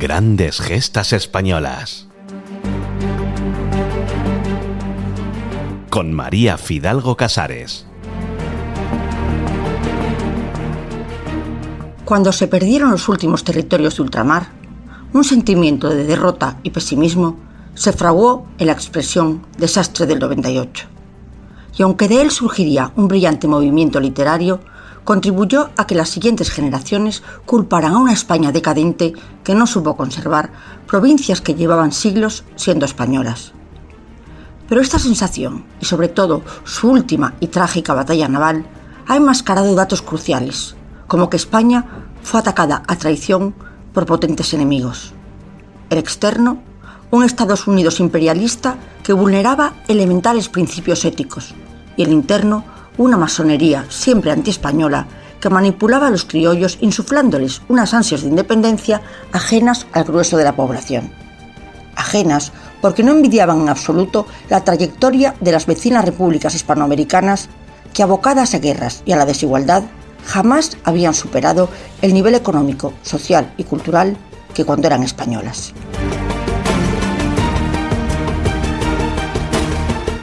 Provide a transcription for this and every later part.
Grandes gestas españolas. Con María Fidalgo Casares. Cuando se perdieron los últimos territorios de ultramar, un sentimiento de derrota y pesimismo se fraguó en la expresión desastre del 98. Y aunque de él surgiría un brillante movimiento literario, contribuyó a que las siguientes generaciones culparan a una España decadente que no supo conservar provincias que llevaban siglos siendo españolas. Pero esta sensación, y sobre todo su última y trágica batalla naval, ha enmascarado datos cruciales, como que España fue atacada a traición por potentes enemigos. El externo, un Estados Unidos imperialista que vulneraba elementales principios éticos, y el interno, una masonería siempre antiespañola que manipulaba a los criollos insuflándoles unas ansias de independencia ajenas al grueso de la población. Ajenas porque no envidiaban en absoluto la trayectoria de las vecinas repúblicas hispanoamericanas que, abocadas a guerras y a la desigualdad, jamás habían superado el nivel económico, social y cultural que cuando eran españolas.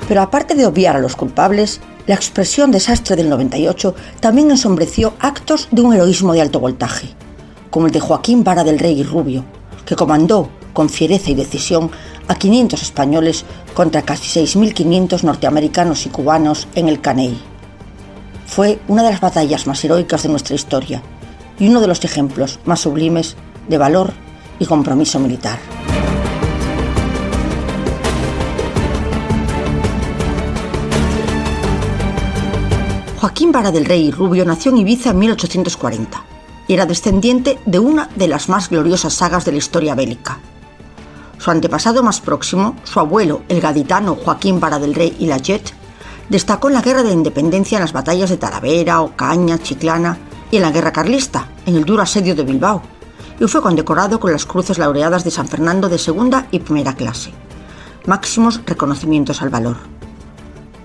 Pero aparte de obviar a los culpables, la expresión desastre del 98 también ensombreció actos de un heroísmo de alto voltaje, como el de Joaquín Vara del Rey y Rubio, que comandó con fiereza y decisión a 500 españoles contra casi 6.500 norteamericanos y cubanos en el Caney. Fue una de las batallas más heroicas de nuestra historia y uno de los ejemplos más sublimes de valor y compromiso militar. Joaquín Vara del Rey y Rubio nació en Ibiza en 1840 y era descendiente de una de las más gloriosas sagas de la historia bélica. Su antepasado más próximo, su abuelo, el gaditano Joaquín Vara del Rey y Lafayette, destacó en la Guerra de la Independencia en las batallas de Talavera, Ocaña, Chiclana y en la Guerra Carlista, en el duro asedio de Bilbao, y fue condecorado con las cruces laureadas de San Fernando de segunda y primera clase, máximos reconocimientos al valor.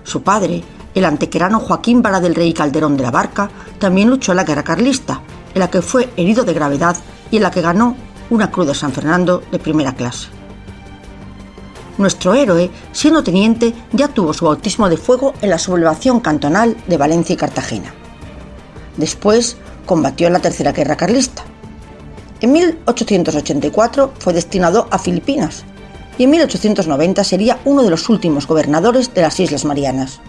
Su padre, el antequerano Joaquín Vara del Rey Calderón de la Barca, también luchó en la Guerra Carlista, en la que fue herido de gravedad y en la que ganó una Cruz de San Fernando de primera clase. Nuestro héroe, siendo teniente, ya tuvo su bautismo de fuego en la sublevación cantonal de Valencia y Cartagena. Después combatió en la Tercera Guerra Carlista. En 1884 fue destinado a Filipinas y en 1890 sería uno de los últimos gobernadores de las Islas Marianas.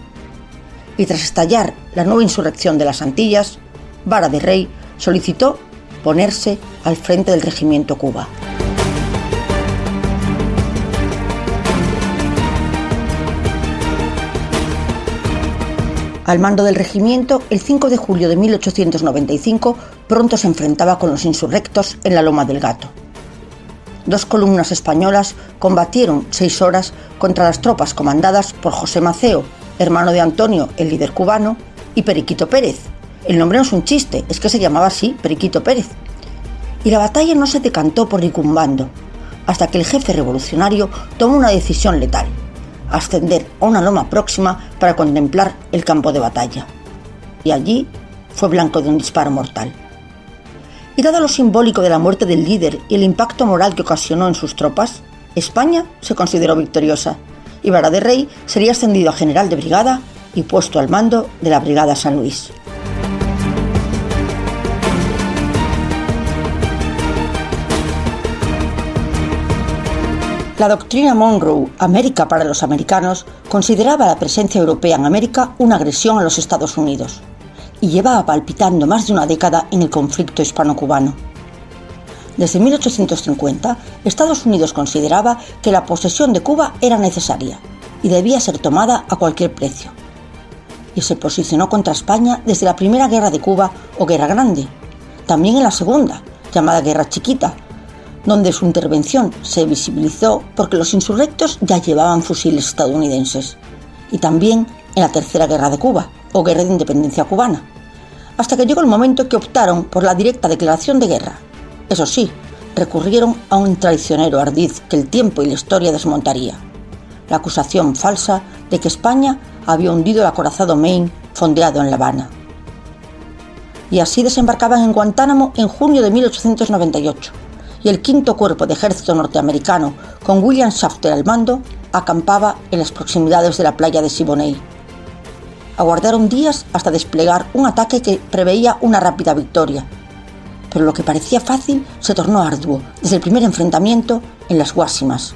Y tras estallar la nueva insurrección de las Antillas, Vara del Rey solicitó ponerse al frente del regimiento Cuba. Al mando del regimiento, el 5 de julio de 1895, pronto se enfrentaba con los insurrectos en la Loma del Gato. 2 columnas españolas combatieron 6 horas contra las tropas comandadas por José Maceo, hermano de Antonio, el líder cubano, y Periquito Pérez. El nombre no es un chiste, es que se llamaba así, Periquito Pérez. Y la batalla no se decantó por ningún bando, hasta que el jefe revolucionario tomó una decisión letal: ascender a una loma próxima para contemplar el campo de batalla. Y allí fue blanco de un disparo mortal. Y dado lo simbólico de la muerte del líder y el impacto moral que ocasionó en sus tropas, España se consideró victoriosa y Vara del Rey sería ascendido a general de brigada y puesto al mando de la Brigada San Luis. La doctrina Monroe, América para los americanos, consideraba la presencia europea en América una agresión a los Estados Unidos y llevaba palpitando más de una década en el conflicto hispano-cubano. Desde 1850, Estados Unidos consideraba que la posesión de Cuba era necesaria y debía ser tomada a cualquier precio. Y se posicionó contra España desde la Primera Guerra de Cuba o Guerra Grande, también en la Segunda, llamada Guerra Chiquita, donde su intervención se visibilizó porque los insurrectos ya llevaban fusiles estadounidenses, y también en la Tercera Guerra de Cuba, o Guerra de Independencia Cubana, hasta que llegó el momento que optaron por la directa declaración de guerra. Eso sí, recurrieron a un traicionero ardid que el tiempo y la historia desmontaría: la acusación falsa de que España había hundido el acorazado Maine fondeado en La Habana. Y así desembarcaban en Guantánamo en junio de 1898, y el 5º Cuerpo de Ejército norteamericano, con William Shafter al mando, acampaba en las proximidades de la playa de Siboney. Aguardaron días hasta desplegar un ataque que preveía una rápida victoria, pero lo que parecía fácil se tornó arduo desde el primer enfrentamiento en las Guasimas.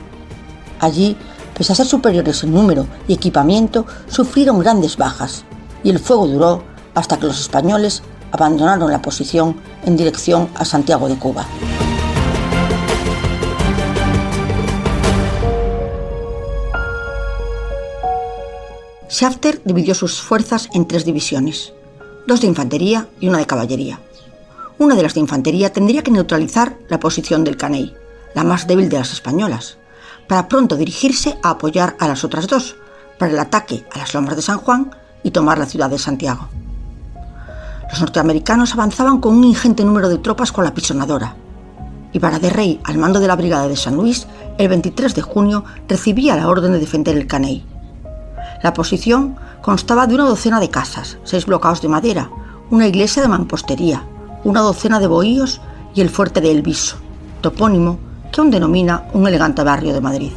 Allí, pese a ser superiores en número y equipamiento, sufrieron grandes bajas, y el fuego duró hasta que los españoles abandonaron la posición en dirección a Santiago de Cuba. Shafter dividió sus fuerzas en 3 divisiones, 2 de infantería y 1 de caballería. Una de las de infantería tendría que neutralizar la posición del Caney, la más débil de las españolas, para pronto dirigirse a apoyar a las otras 2, para el ataque a las lomas de San Juan y tomar la ciudad de Santiago. Los norteamericanos avanzaban con un ingente número de tropas con la pisonadora, y Vara de Rey, al mando de la brigada de San Luis, el 23 de junio recibía la orden de defender el Caney. La posición constaba de una docena de casas, 6 blocaos de madera, una iglesia de mampostería, una docena de bohíos y el fuerte de El Viso, topónimo que aún denomina un elegante barrio de Madrid.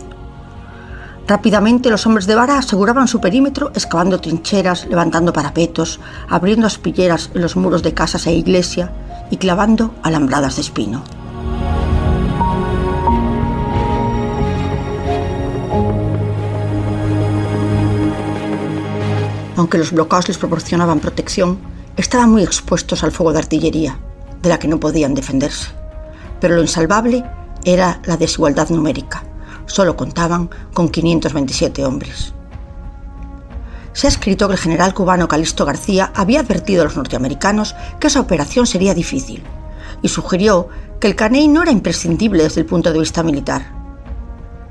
Rápidamente los hombres de Vara aseguraban su perímetro excavando trincheras, levantando parapetos, abriendo aspilleras en los muros de casas e iglesia y clavando alambradas de espino. Aunque los bloqueos les proporcionaban protección, estaban muy expuestos al fuego de artillería, de la que no podían defenderse. Pero lo insalvable era la desigualdad numérica. Solo contaban con 527 hombres. Se ha escrito que el general cubano Calixto García había advertido a los norteamericanos que esa operación sería difícil y sugirió que el Caney no era imprescindible desde el punto de vista militar.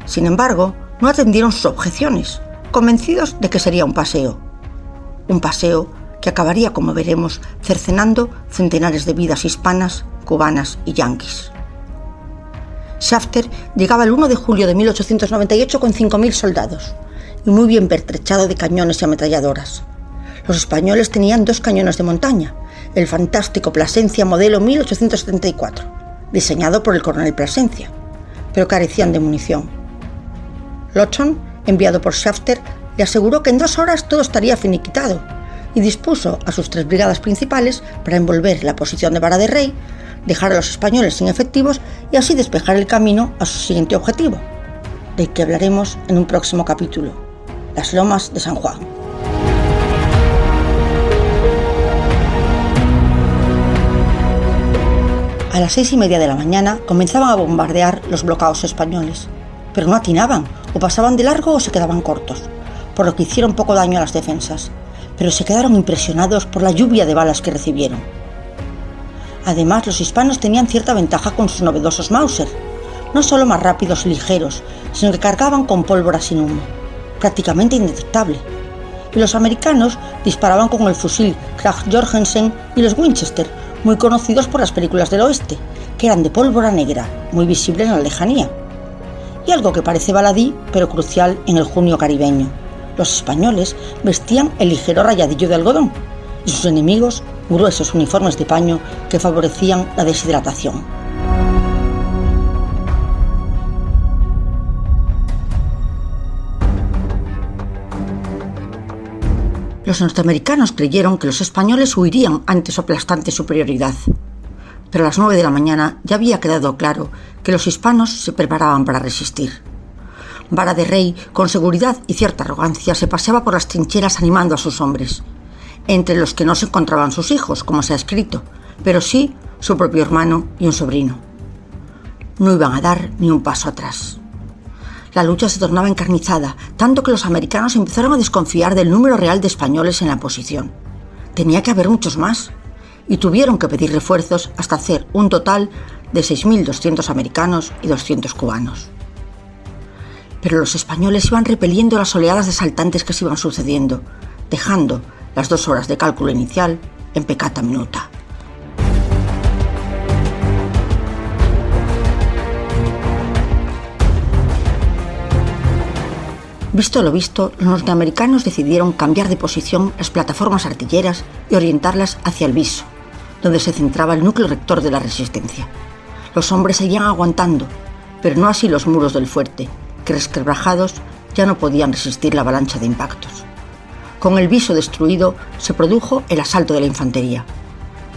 Sin embargo, no atendieron sus objeciones, convencidos de que sería un paseo que acabaría, como veremos, cercenando centenares de vidas hispanas, cubanas y yanquis. Shafter llegaba el 1 de julio de 1898 con 5.000 soldados y muy bien pertrechado de cañones y ametralladoras. Los españoles tenían 2 cañones de montaña, el fantástico Plasencia modelo 1874, diseñado por el coronel Plasencia, pero carecían de munición. Lawton, enviado por Shafter, le aseguró que en 2 horas todo estaría finiquitado y dispuso a sus 3 brigadas principales para envolver la posición de Vara de Rey, dejar a los españoles sin efectivos y así despejar el camino a su siguiente objetivo, del que hablaremos en un próximo capítulo, las lomas de San Juan. A las 6:30 de la mañana comenzaban a bombardear los bloqueos españoles, pero no atinaban, o pasaban de largo o se quedaban cortos, por lo que hicieron poco daño a las defensas, pero se quedaron impresionados por la lluvia de balas que recibieron. Además, los hispanos tenían cierta ventaja con sus novedosos Mauser, no solo más rápidos y ligeros, sino que cargaban con pólvora sin humo, prácticamente indetectable, y los americanos disparaban con el fusil Krag-Jorgensen y los Winchester, muy conocidos por las películas del oeste, que eran de pólvora negra, muy visible en la lejanía. Y algo que parece baladí, pero crucial en el junio caribeño: los españoles vestían el ligero rayadillo de algodón y sus enemigos gruesos uniformes de paño que favorecían la deshidratación. Los norteamericanos creyeron que los españoles huirían ante su aplastante superioridad, pero a las 9 de la mañana ya había quedado claro que los hispanos se preparaban para resistir. Vara de Rey, con seguridad y cierta arrogancia, se paseaba por las trincheras animando a sus hombres, entre los que no se encontraban sus hijos, como se ha escrito, pero sí su propio hermano y un sobrino. No iban a dar ni un paso atrás. La lucha se tornaba encarnizada, tanto que los americanos empezaron a desconfiar del número real de españoles en la posición. Tenía que haber muchos más, y tuvieron que pedir refuerzos hasta hacer un total de 6.200 americanos y 200 cubanos. Pero los españoles iban repeliendo las oleadas de asaltantes que se iban sucediendo, dejando las 2 horas de cálculo inicial en peccata minuta. Visto lo visto, los norteamericanos decidieron cambiar de posición las plataformas artilleras y orientarlas hacia El Viso, donde se centraba el núcleo rector de la resistencia. Los hombres seguían aguantando, pero no así los muros del fuerte, que resquebrajados ya no podían resistir la avalancha de impactos. Con el viso destruido se produjo el asalto de la infantería,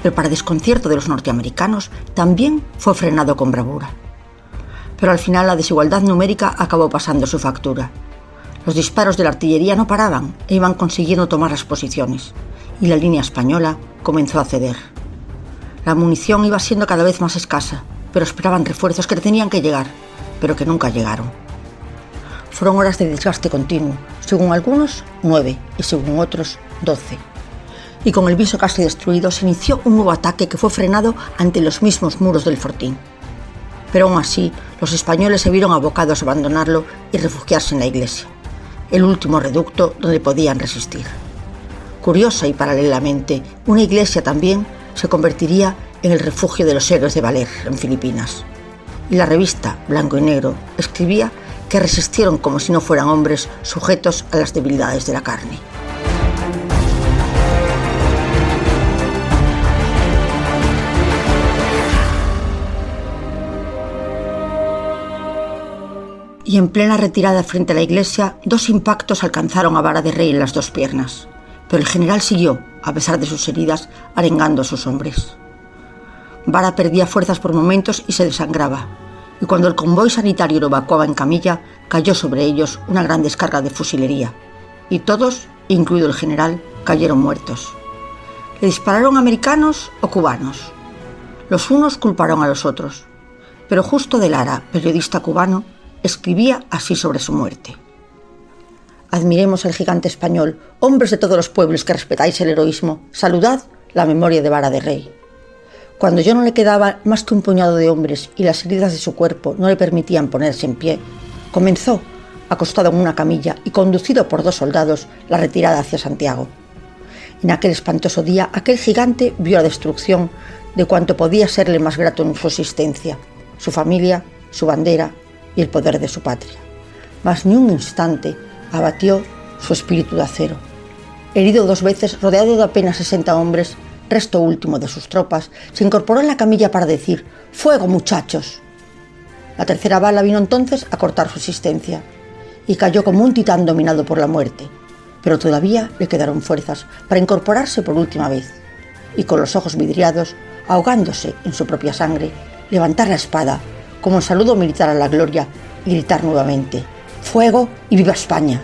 pero para desconcierto de los norteamericanos también fue frenado con bravura. Pero al final la desigualdad numérica acabó pasando su factura. Los disparos de la artillería no paraban e iban consiguiendo tomar las posiciones, y la línea española comenzó a ceder. La munición iba siendo cada vez más escasa, pero esperaban refuerzos que tenían que llegar, pero que nunca llegaron. Fueron horas de desgaste continuo, según algunos 9 y según otros 12. Y con el viso casi destruido se inició un nuevo ataque que fue frenado ante los mismos muros del fortín. Pero aún así, los españoles se vieron abocados a abandonarlo y refugiarse en la iglesia, el último reducto donde podían resistir. Curiosa y paralelamente, una iglesia también se convertiría en el refugio de los héroes de Valer en Filipinas. Y la revista Blanco y Negro escribía que resistieron como si no fueran hombres sujetos a las debilidades de la carne. Y en plena retirada frente a la iglesia, 2 impactos alcanzaron a Vara de Rey en las 2 piernas, pero el general siguió, a pesar de sus heridas, arengando a sus hombres. Vara perdía fuerzas por momentos y se desangraba, y cuando el convoy sanitario lo evacuaba en camilla, cayó sobre ellos una gran descarga de fusilería, y todos, incluido el general, cayeron muertos. ¿Le dispararon americanos o cubanos? Los unos culparon a los otros, pero Justo de Lara, periodista cubano, escribía así sobre su muerte. Admiremos al gigante español, hombres de todos los pueblos que respetáis el heroísmo, saludad la memoria de Vara de Rey. Cuando ya no le quedaba más que un puñado de hombres y las heridas de su cuerpo no le permitían ponerse en pie, comenzó, acostado en una camilla y conducido por 2 soldados, la retirada hacia Santiago. En aquel espantoso día, aquel gigante vio la destrucción de cuanto podía serle más grato en su existencia, su familia, su bandera y el poder de su patria. Mas ni un instante abatió su espíritu de acero. Herido 2 veces, rodeado de apenas 60 hombres, resto último de sus tropas, se incorporó en la camilla para decir: «¡Fuego, muchachos!». La tercera bala vino entonces a cortar su existencia, y cayó como un titán dominado por la muerte, pero todavía le quedaron fuerzas para incorporarse por última vez, y con los ojos vidriados, ahogándose en su propia sangre, levantar la espada, como el saludo militar a la gloria, y gritar nuevamente: «¡Fuego y viva España!».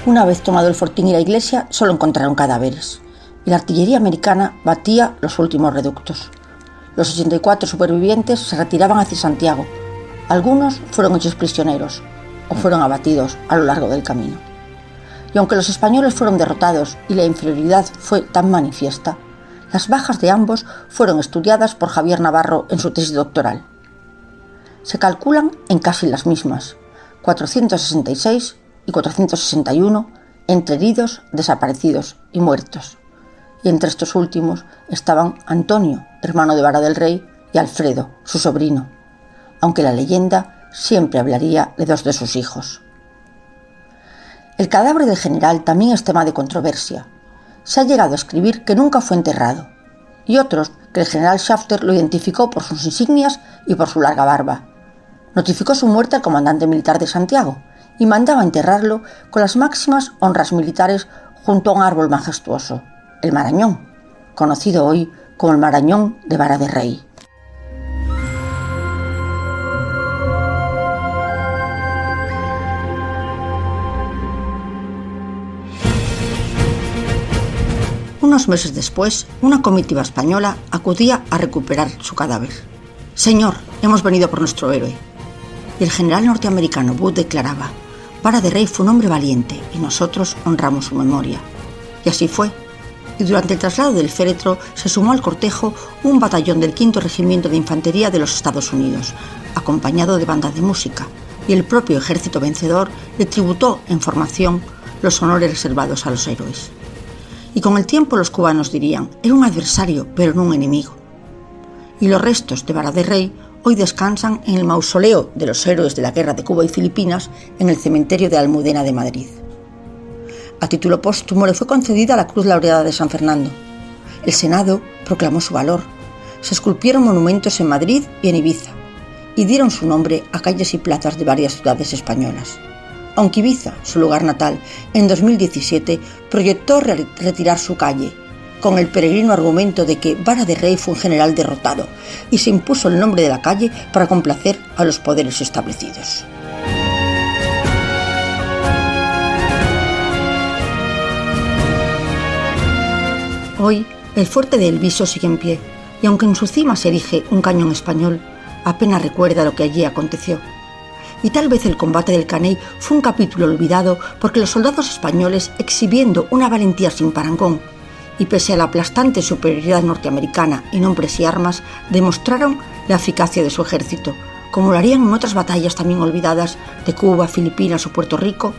Una vez tomado el fortín y la iglesia, solo encontraron cadáveres, y la artillería americana batía los últimos reductos. Los 84 supervivientes se retiraban hacia Santiago. Algunos fueron hechos prisioneros o fueron abatidos a lo largo del camino. Y aunque los españoles fueron derrotados y la inferioridad fue tan manifiesta, las bajas de ambos fueron estudiadas por Javier Navarro en su tesis doctoral. Se calculan en casi las mismas, 466 y 461, entre heridos, desaparecidos y muertos. Y entre estos últimos estaban Antonio, hermano de Vara del Rey, y Alfredo, su sobrino, aunque la leyenda siempre hablaría de 2 de sus hijos. El cadáver del general también es tema de controversia. Se ha llegado a escribir que nunca fue enterrado, y otros que el general Shafter lo identificó por sus insignias y por su larga barba. Notificó su muerte al comandante militar de Santiago y mandaba enterrarlo con las máximas honras militares junto a un árbol majestuoso, el Marañón, conocido hoy como el Marañón de Vara de Rey. Unos meses después, una comitiva española acudía a recuperar su cadáver. «Señor, hemos venido por nuestro héroe». Y el general norteamericano Wood declaraba: «Vara de Rey fue un hombre valiente y nosotros honramos su memoria». Y así fue. Y durante el traslado del féretro se sumó al cortejo un batallón del 5º Regimiento de Infantería de los Estados Unidos, acompañado de banda de música, y el propio ejército vencedor le tributó en formación los honores reservados a los héroes. Y con el tiempo los cubanos dirían: era un adversario, pero no un enemigo. Y los restos de Vara de Rey hoy descansan en el mausoleo de los héroes de la guerra de Cuba y Filipinas en el cementerio de Almudena de Madrid. A título póstumo le fue concedida la Cruz Laureada de San Fernando. El Senado proclamó su valor. Se esculpieron monumentos en Madrid y en Ibiza, y dieron su nombre a calles y plazas de varias ciudades españolas. Aunque Ibiza, su lugar natal, en 2017 proyectó retirar su calle, con el peregrino argumento de que Vara de Rey fue un general derrotado, y se impuso el nombre de la calle para complacer a los poderes establecidos. Hoy, el fuerte de El Viso sigue en pie, y aunque en su cima se erige un cañón español, apenas recuerda lo que allí aconteció. Y tal vez el combate del Caney fue un capítulo olvidado porque los soldados españoles, exhibiendo una valentía sin parangón, y pese a la aplastante superioridad norteamericana en hombres y armas, demostraron la eficacia de su ejército, como lo harían en otras batallas también olvidadas de Cuba, Filipinas o Puerto Rico,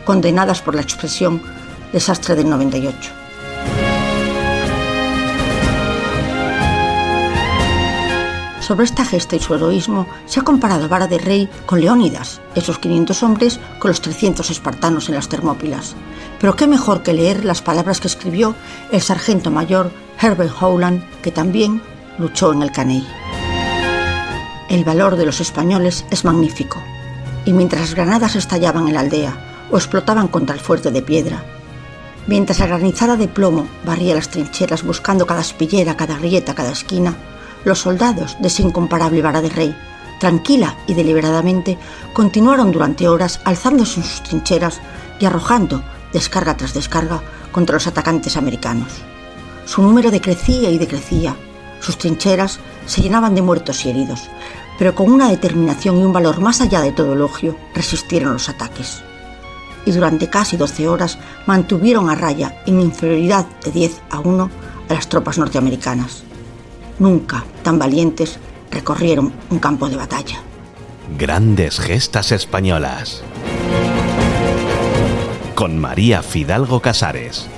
condenadas por la expresión desastre del 98. Sobre esta gesta y su heroísmo se ha comparado a Vara de Rey con Leónidas, esos 500 hombres con los 300 espartanos en las Termópilas. Pero qué mejor que leer las palabras que escribió el sargento mayor Herbert Howland, que también luchó en el Caney. El valor de los españoles es magnífico, y mientras las granadas estallaban en la aldea o explotaban contra el fuerte de piedra, mientras la granizada de plomo barría las trincheras buscando cada espillera, cada grieta, cada esquina, los soldados de ese incomparable Vara de Rey, tranquila y deliberadamente, continuaron durante horas alzándose en sus trincheras y arrojando, descarga tras descarga, contra los atacantes americanos. Su número decrecía y decrecía, sus trincheras se llenaban de muertos y heridos, pero con una determinación y un valor más allá de todo elogio, resistieron los ataques. Y durante casi 12 horas mantuvieron a raya, en inferioridad de 10-1, a las tropas norteamericanas. Nunca tan valientes recorrieron un campo de batalla. Grandes gestas españolas. Con María Fidalgo Casares.